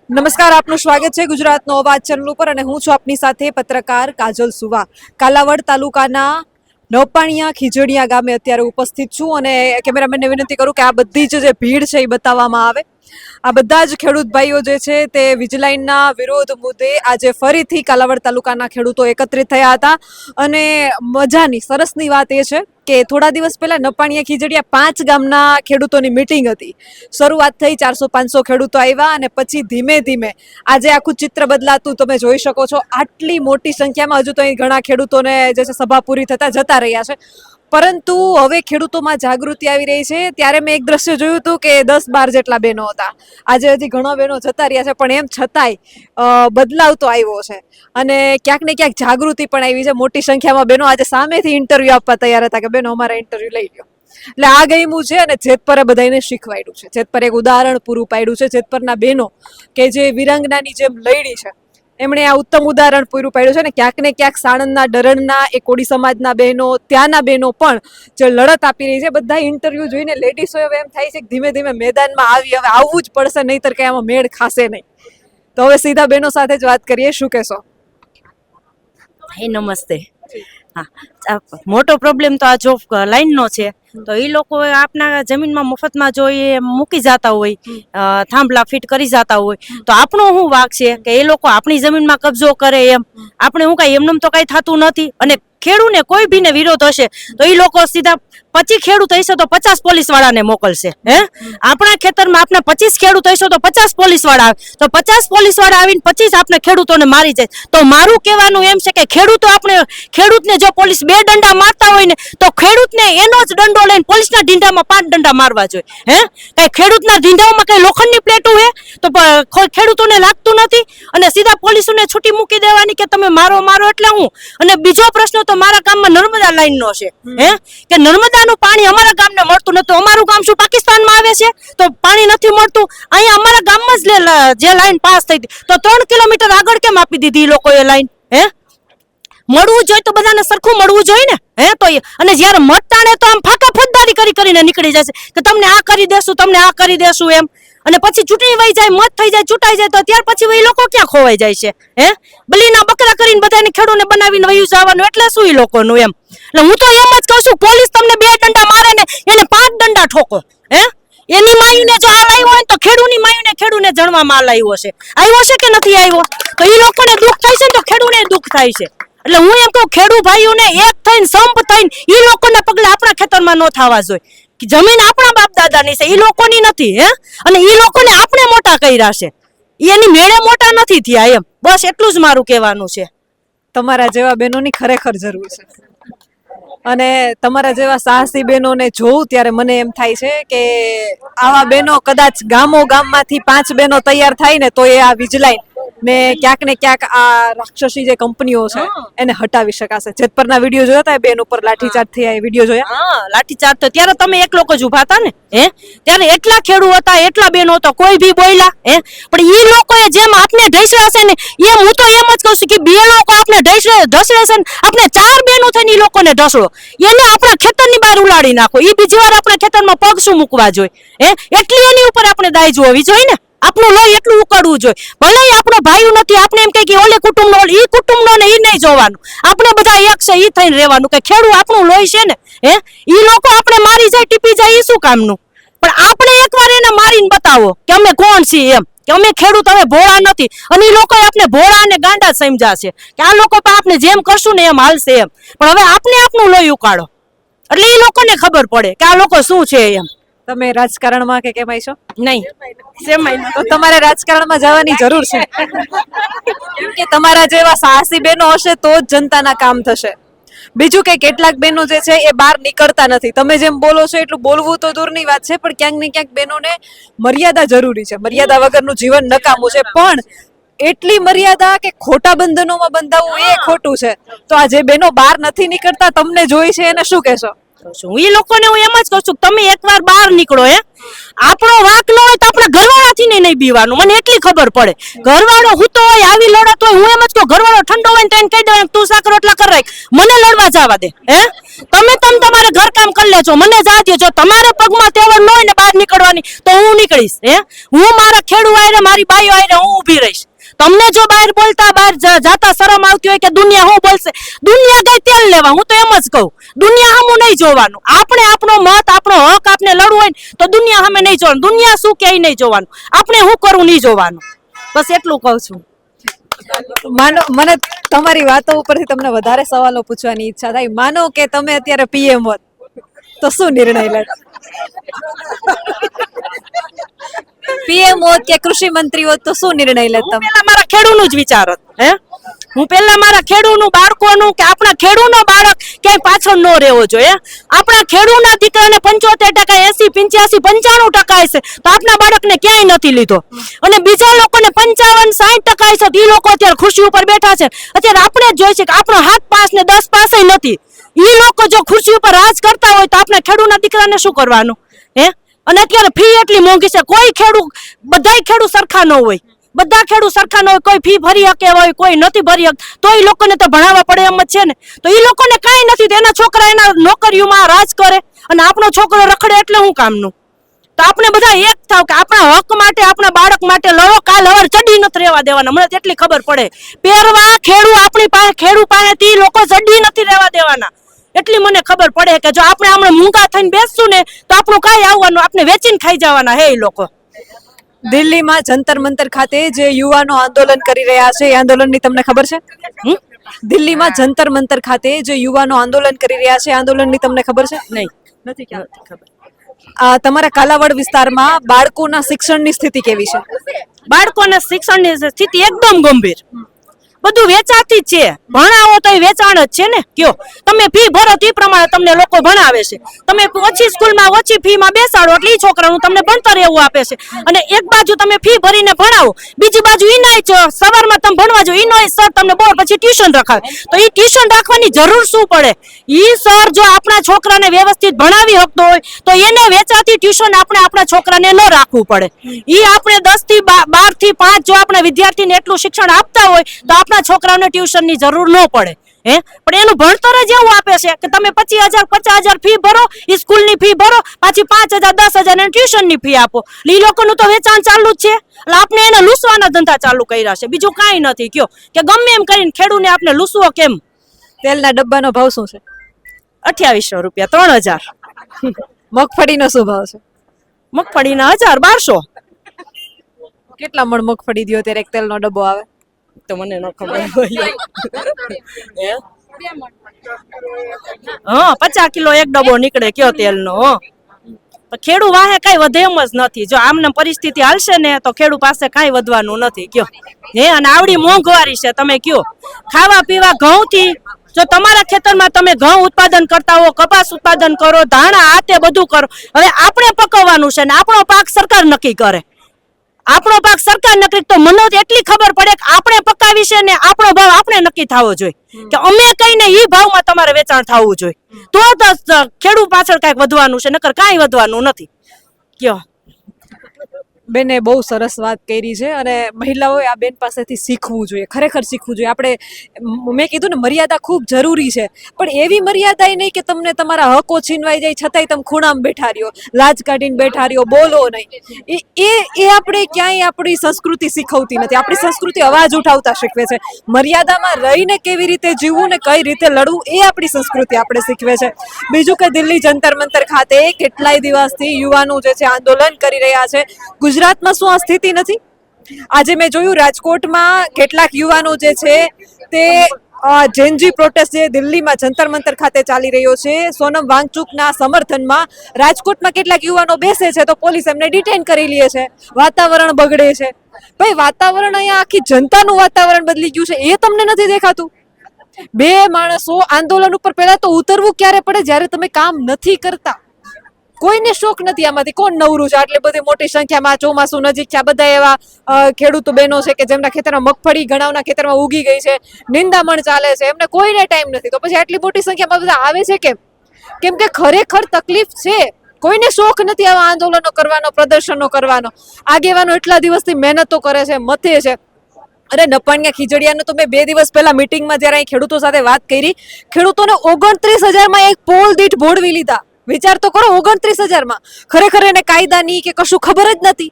નમસ્કાર, આપનું સ્વાગત છે ગુજરાતનો અવાજ ચેનલ ઉપર અને હું છું આપની સાથે પત્રકાર કાજલ સુવા. કાલાવડ તાલુકાના નવપાણિયા ખીજડીયા ગામે અત્યારે ઉપસ્થિત છું અને કેમેરામેનને વિનંતી કરું કે આ બધી જે ભીડ છે એ બતાવવામાં આવે. આ બધા જ ખેડૂત ભાઈઓ જે છે તે વીજલાઇનના વિરોધ મુદ્દે આજે ફરીથી કાલાવડ તાલુકાના ખેડૂતો એકત્રિત થયા હતા અને મજાની સરસની વાત એ છે કે થોડા દિવસ પહેલા નપાણીયા ખીજડીયા 5 ગામના ખેડૂતોની મીટિંગ હતી. શરૂઆત થઈ 400-500 ખેડૂતો આવ્યા અને પછી ધીમે ધીમે આજે આખું ચિત્ર બદલાતું તમે જોઈ શકો છો. આટલી મોટી સંખ્યામાં હજુ તો અહીં ઘણા ખેડૂતોને જે છે સભા પૂરી થતા જતા રહ્યા છે, પરંતુ હવે ખેડૂતોમાં જાગૃતિ આવી રહી છે. ત્યારે મેં એક દ્રશ્ય જોયું હતું કે 10-12 જેટલા બહેનો હતા. આજે હજી ઘણા બહેનો જતા રહ્યા છે, પણ એમ છતાંય બદલાવ તો આવ્યો છે અને ક્યાંક ને ક્યાંક જાગૃતિ પણ આવી છે. મોટી સંખ્યામાં બહેનો આજે સામેથી ઇન્ટરવ્યુ આપવા તૈયાર હતા કે બેનો અમારા ઇન્ટરવ્યુ લઈ લો. એટલે આ ગમ્યું છે અને જેતપરે બધાને શીખવાડ્યું છે. જેતપરે એક ઉદાહરણ પૂરું પાડ્યું છે. જેતપરના બહેનો કે જે વિરંગનાની જેમ લડી છે, એમણે આ ઉત્તમ ઉદાહરણ પૂરું પાડ્યું છે. ને ક્યાંક ને ક્યાંક સાણંદના ડરણના એ કોળી સમાજના બહેનો, ત્યાંના બહેનો પણ જે લડત આપી રહી છે, બધા ઇન્ટરવ્યુ જોઈને લેડીઝો હવે એમ થાય છે કે ધીમે ધીમે મેદાનમાં આવી, હવે આવવું જ પડશે, નહીંતર કે આમાં મેળ ખાશે નહીં. તો હવે સીધા બહેનો સાથે જ વાત કરીએ. શું કહેશો? નમસ્તે. હા, મોટો પ્રોબ્લેમ તો આ જો લાઈનનો છે. તો એ લોકો આપના જમીનમાં મફતમાં જો એ મૂકી જતા હોય, થાંભલા ફિટ કરી જતા હોય, તો આપણો શું વાંક છે કે એ લોકો આપણી જમીનમાં કબજો કરે? એમ આપણે શું કઈ એમનેમ તો કઈ થતું નથી. અને ખેડૂને કોઈ ભીને વિરોધ હશે તો એ લોકો સીધા 25 ખેડૂત હશે તો 50 પોલીસ વાળાને મોકલશે. આપણા ખેતરમાં આપણે 25 ખેડૂત હશે તો 50 પોલીસ વાળા આવે, તો 50 પોલીસ વાળા આવીને 25 આપણે ખેડૂતોને મારી જાય. તો મારું કહેવાનું એમ છે કે ખેડૂતને જો પોલીસ 2 દંડા મારતા હોય ને તો ખેડૂતને એનો જ દંડો લઈને પોલીસના ઢીંઢામાં 5 દંડા મારવા જોઈએ. કઈ ખેડૂતના ઢીંઢામાં કઈ લોખંડની પ્લેટો હે તો ખેડૂતોને લાગતું નથી અને સીધા પોલીસોને છૂટી મૂકી દેવાની કે તમે મારો એટલે હું. અને બીજો પ્રશ્ન તો મારા ગામમાં નર્મદા લાઈનનો છે. કે નર્મદાનું પાણી અમારા ગામને મળતું નતું. અમારું ગામ શું પાકિસ્તાનમાં આવે છે તો પાણી નથી મળતું? અહીંયા અમારા ગામમાં જ જે લાઈન પાસ થઈ હતી તો 3 કિલોમીટર આગળ કેમ આપી દીધી એ લોકોએ લાઈન? મળવું જોઈએ તો બધાને સરખું મળવું જોઈએ ને. તો અને જ્યારે મતદાને તો આમ ફાકા ફોજદારી કરીને નીકળી જશે કે તમને આ કરી દેશું, તમને આ કરી દેશું એમ. અને પછી ચૂંટણી વહી જાય, મત થઈ જાય, ચૂંટાઈ જાય તો ત્યાર પછી એ લોકો ક્યાં ખોવાઈ જાય છે? બલીના બકરા કરીને બધાને ખેડૂને બનાવીને વયું જવાનું, એટલે શું એ લોકોનું એમ. એટલે હું તો એમ જ કહું છું, પોલીસ તમને 2 દંડા મારે ને એને 5 દંડા ઠોકો. એની માયુને જો હાલ આવ્યો હોય તો ખેડૂને જણવામાં હાલ આવ્યો છે કે નથી આવ્યો? તો એ લોકોને દુઃખ થાય છે ને તો ખેડૂને દુઃખ થાય છે. એટલે હું એમ કહું, ખેડૂત ભાઈઓને એક થઈને સંપ થઈને એ લોકોના પગલે આપણા ખેતરમાં ન થવા જોઈએ. જમીન આપણા બાપ દાદાની છે, એ લોકોની નથી. અને એ લોકોને આપણે મોટા કર્યા છે, એની મેળે મોટા નથી થયા. એમ બસ એટલું જ મારું કહેવાનું છે. તમારા જેવા બહેનોની ખરેખર જરૂર છે અને તમારા જેવા સાહસી બહેનોને જોઉં ત્યારે મને એમ થાય છે કે આવા બહેનો કદાચ ગામમાંથી 5 બહેનો તૈયાર થાય ને તો એ આ વીજલાઈન ને ક્યાંક ને ક્યાંક આ રાક્ષસી જે કંપનીઓ છે એને હટાવી શકાશે. જેતપરના વિડીયો જોયા હતા, બેન ઉપર લાઠીચાર્જ થયા, એ વિડીયો જોયા? હા, લાઠીચાર્જ તો ત્યારે તમે એક લોકો જ ઉભા હતા ને. ત્યારે એટલા ખેડૂત હતા, એટલા બેનો હતા, કોઈ બી બોલ્યા? પણ એ લોકોએ જેમ આપને ઢસડા છે ને એમ હું તો એમ જ કહું છું કે 2 લોકો આપને ઢસડે છે ને આપણે 4 બહેનો થઈને એ લોકોને ઢસડો, એને આપણા ખેતરની બહાર ઉલાડી નાખો. એ બીજી વાર આપણા ખેતરમાં પગ શું મૂકવા જોઈએ? એટલી એની ઉપર આપણે દાય હોવી જોઈએ ને. આપણું લોહી એટલું ઉકાળવું જોઈએ. ભલે આપણો ભાઈ નથી, આપણે એમ કે ઓલે કુટુંબનો ઈ કુટુંબનો ને ઈ નહીં જોવાનું. આપણે બધા એક છે ઈ થઈને રહેવાનું કે ખેડૂત આપણું લોહી છે ને. ઈ લોકો આપણે મારી જાય, ટીપી જાય, ઈ શું કામનું? પણ આપણે એકવાર એને મારીને બતાવો કે અમે કોણ છીએ એમ, કે અમે ખેડૂત હવે ભોળા નથી. અને ઈ લોકો આપણે ભોળા અને ગાંડા સમજાશે કે આ લોકો પણ આપણે જેમ કરશું ને એમ હાલશે એમ. પણ હવે આપણે આપણું લોહી ઉકાળો એટલે ઈ લોકોને ખબર પડે કે આ લોકો શું છે એમ. તમે રાજકારણમાં કે કેમ છો? નહીં, તો તમારે રાજકારણમાં જવાની જરૂર છે, કેમ કે તમારા જેવા સાહસી બહેનો હશે તો જ જનતાના કામ થશે. બીજું કે કેટલાક બહેનો જે છે એ બહાર નીકળતા નથી. તમે જેમ બોલો છો એટલું બોલવું તો દૂરની વાત છે, પણ ક્યાંક ને ક્યાંક બહેનોને મર્યાદા જરૂરી છે. મર્યાદા વગરનું જીવન નકામું છે. પણ એટલી મર્યાદા કે ખોટા બંધનોમાં બંધાવવું એ ખોટું છે. તો આ જે બહેનો બહાર નથી નીકળતા, તમને જોઈ છે, એને શું કહેશો? એ લોકોને હું એમ જ કહું છું, તમે એકવાર બહાર નીકળો. આપણો વાંક ન હોય તો આપણે ઘરવાળાથી નહીં બીવાનું. મને એટલી ખબર પડે, ઘરવાળો હું તો હોય આવી લડત હોય, હું એમ જ કહું ઘરવાળો ઠંડો હોય ને તેને કહી દઉં તું શાક રોટલા કરી રાખ, મને લડવા જવા દે. તમે તમારે ઘર કામ કરી લેજો, મને જા દો. જો તમારે પગમાં તેવડ ન હોય ને બહાર નીકળવાની તો હું નીકળીશ. હું મારા ખેડૂત આયરે, મારી બાઈઓ આયરે હું ઊભી રહીશ. તમને જો બહાર બોલતા બહાર જાતા શરમ આવતી હોય કે દુનિયા શું બોલશે, દુનિયા ગઈ તેલ લેવા, હું તો એમ જ કહું દુનિયા સામું નહીં જોવાનું. આપણે આપણો મત આપણો હક આપણે લડવું હોય ને તો દુનિયા સામે નહીં જોવાનું, દુનિયા શું કે નહીં જોવાનું, આપણે શું કરવું નહીં જોવાનું. બસ એટલું કહું છું. માનો મને તમારી વાતો ઉપરથી તમને વધારે સવાલો પૂછવાની ઈચ્છા થાય. માનો કે તમે અત્યારે પીએમ હોત તો શું નિર્ણય લેત? પીએમ હોત કે કૃષિ મંત્રી હોત તો શું નિર્ણય લેત હું તમે? પહેલા મારા ખેડૂનું જ વિચારત. હું પહેલા મારા ખેડૂનું બાળકોનું કે આપણા ખેડૂનો બાળક ક્યાંય પાછળ ન રહેવો જોઈએ. આપણા ખેડૂના દીકરાને 75%, 80, 85, 95% છે તો આપણા બાળકને ક્યાંય નથી લીધો. અને બીજા લોકોને 55, 60% છે, એ લોકો અત્યારે ખુરશી ઉપર બેઠા છે. અત્યારે આપણે જ જોઈ છે કે આપણો 7 પાસ ને 10 પાસ નથી. એ લોકો જો ખુરશી ઉપર રાજ કરતા હોય તો આપણે ખેડૂના દીકરાને શું કરવાનું? અને અત્યારે ફી એટલી મોંઘી છે, કોઈ ખેડૂત બધાય ખેડૂત સરખા ન હોય, બધા ખેડૂત સરખા ન હોય, કોઈ ફી ભરી શકે હોય, કોઈ નથી ભરી શકતા, તો એ લોકોને તો ભણાવવા પડે એમ જ છે ને. તો એ લોકોને કાંઈ નથી, તો એના છોકરા એના નોકરીઓમાં રાજ કરે અને આપણો છોકરો રખડે એટલે શું કામનું? તો આપણે બધા એક થાવ કે આપણા હક માટે આપણા બાળક માટે લડો. કાલ હવાર ચડી નથી રહેવા દેવાના, મને તેટલી ખબર પડે. પહેરવા ખેડૂ આપણી પાસે ખેડૂ પાસેથી લોકો ચડી નથી રહેવા દેવાના, એટલી મને ખબર પડે કે જો આપણે હમણાં મૂંગા થઈને બેસશું ને તો આપણું કાંઈ આવવાનું, આપણે વેચીને ખાઈ જવાના હે એ લોકો. દિલ્હીમાં જંતર મંતર ખાતે જે યુવાનો આંદોલન કરી રહ્યા છે એ આંદોલનની તમને ખબર છે? દિલ્હીમાં જંતર મંતર ખાતે જે યુવાનો આંદોલન કરી રહ્યા છે આંદોલનની તમને ખબર છે? નહીં, નથી ખબર. તમારા કાલાવડ વિસ્તારમાં બાળકોના શિક્ષણની સ્થિતિ કેવી છે? બાળકોના શિક્ષણની સ્થિતિ એકદમ ગંભીર. બધું વેચાતી જ છે, ભણાવો તો એ વેચાણ જ છે ને. કયો તમે ફી ભરો તે પ્રમાણે તમને લોકો ભણાવે છે. તમે ઓછી સ્કૂલમાં ઓછી ફીમાં બેસાડો એટલે એ છોકરાનું તમને ભણતર એવું આપે છે. અને એક બાજુ તમે ફી ભરીને ભણાવો, બીજી બાજુ ઇનાય સવારમાં તમે ભણવા જો ઇનાય સર તમને બોર પછી ટ્યુશન રખાવે, તો એ ટ્યુશન રાખવાની જરૂર શું પડે? ઈ સર જો આપણા છોકરાને વ્યવસ્થિત ભણાવી શકતો હોય તો એને વેચાતી ટ્યુશન આપણે આપણા છોકરાને ન રાખવું પડે. ઈ આપણે 10 થી 12 થી 5 જો આપણા વિદ્યાર્થીને એટલું શિક્ષણ આપતા હોય તો આપણા છોકરાઓને ટ્યુશનની જરૂર ન પડે. પણ એનું ભણતર જ એવું આપે છે કે તમે 25,000 50,000 ફી ભરો, સ્કૂલની ફી ભરો, પાછી 5,000 10,000 એને ટ્યુશનની ફી આપો. એ લોકોનું તો વેચાણ ચાલુ જ છે. એટલે આપણે એને લૂસવાના ધંધા ચાલુ કર્યા છે, બીજું કાંઈ નથી. કયો કે ગમે એમ કરીને ખેડૂને આપણે લૂસવો કેમ? તેલના ડબ્બાનો ભાવ શું છે? 2800 રૂપિયા, 3000. મગફળીનો શું ભાવ છે? મગફળીના 1000 1200. કેટલા મણ મગફળી દ્યો ત્યારે એક તેલનો ડબ્બો આવે? તો મને ન ખબર હોય. હા, 50 કિલો એક ડબ્બો નીકળે કયો તેલનો. ખેડૂ વાહે કઈ વધે એમ જ નથી. જો આમને પરિસ્થિતિ હાલશે ને તો ખેડૂ પાસે કઈ વધવાનું નથી. કયો અને આવડી મોંઘવારી છે, તમે કયો ખાવા પીવા ઘઉં થી. જો તમારા ખેતરમાં તમે ઘઉં ઉત્પાદન કરતા હો, કપાસ ઉત્પાદન કરો, ધાણા આ તે બધું કરો, હવે આપણે પકવવાનું છે ને આપણો પાક સરકાર નક્કી કરે. આપણો પાક સરકાર નક્કી, તો મને એટલી ખબર પડે કે આપણે પકાવી છે ને આપણો ભાવ આપણે નક્કી થવો જોઈએ કે અમે કહીને ઈ ભાવમાં તમારે વેચાણ થવું જોઈએ, તો ખેડૂત પાછળ કઈક વધવાનું છે, નકર કાંઈ વધવાનું નથી. કયો બેને બહુ સરસ વાત કરી છે અને મહિલાઓએ આ બેન પાસેથી શીખવું જોઈએ, ખરેખર શીખવું જોઈએ. આપણે મેં કીધું ને મર્યાદા ખૂબ જરૂરી છે, પણ એવી મર્યાદા નહીં કે તમને તમારા હકો છીનવાઈ જાય છતાંય તમે ખૂણામાં બેઠા રહ્યો, લાજ કાઢીને બેઠા રહ્યો, બોલો નહીં. એ આપણે ક્યાંય આપણી સંસ્કૃતિ શીખવતી નથી. આપણી સંસ્કૃતિ અવાજ ઉઠાવતા શીખવે છે. મર્યાદામાં રહીને કેવી રીતે જીવવું ને કઈ રીતે લડવું એ આપણી સંસ્કૃતિ આપણે શીખવે છે. બીજું કે દિલ્હી જંતર મંતર ખાતે કેટલાય દિવસથી યુવાનો જે છે આંદોલન કરી રહ્યા છે. ગુજરાતમાં શું આ સ્થિતિ નથી? આજે મેં જોયું રાજકોટમાં કેટલાક યુવાનો જે છે તે જેનજી પ્રોટેસ્ટ જે દિલ્હીમાં જંતર મંતર ખાતે ચાલી રહ્યો છે સોનમ વાંગચુકના સમર્થનમાં, રાજકોટમાં કેટલાક યુવાનો બેસે છે તો પોલીસ એમને ડિટેન કરી લે છે, વાતાવરણ બગડે છે. ભાઈ વાતાવરણ અહીંયા આખી જનતાનું વાતાવરણ બદલી ગયું છે, એ તમને નથી દેખાતું? બે માણસો આંદોલન ઉપર પહેલા તો ઉતરવું ક્યારે પડે? જ્યારે તમે કામ નથી કરતા. કોઈને શોખ નથી આમાંથી. કોણ નવરું છે? આટલી બધી મોટી સંખ્યામાં ચોમાસું નજીક છે, બધા એવા ખેડૂત બહેનો છે કે જેમના ખેતરમાં મગફળી ઘણાના ખેતરમાં ઉગી ગઈ છે, નિંદામણ ચાલે છે, એમને કોઈને ટાઈમ નથી. તો પછી આટલી મોટી સંખ્યામાં બધા આવે છે કેમ? કેમ કે ખરેખર તકલીફ છે. કોઈને શોખ નથી આવા આંદોલનો કરવાનો, પ્રદર્શનો કરવાનો. આગેવાનો એટલા દિવસથી મહેનતો કરે છે, મથે છે. અરે નપાણિયા ખીજડીયાનું તો મેં 2 દિવસ પહેલા મિટિંગમાં જ્યારે અહીં ખેડૂતો સાથે વાત કરી, ખેડૂતોને 29,000માં એક પોલ દીઠ ભોળવી લીધા. વિચાર તો કરો, 29,000માં. ખરેખર એને કાયદાની કે કશું ખબર જ નથી.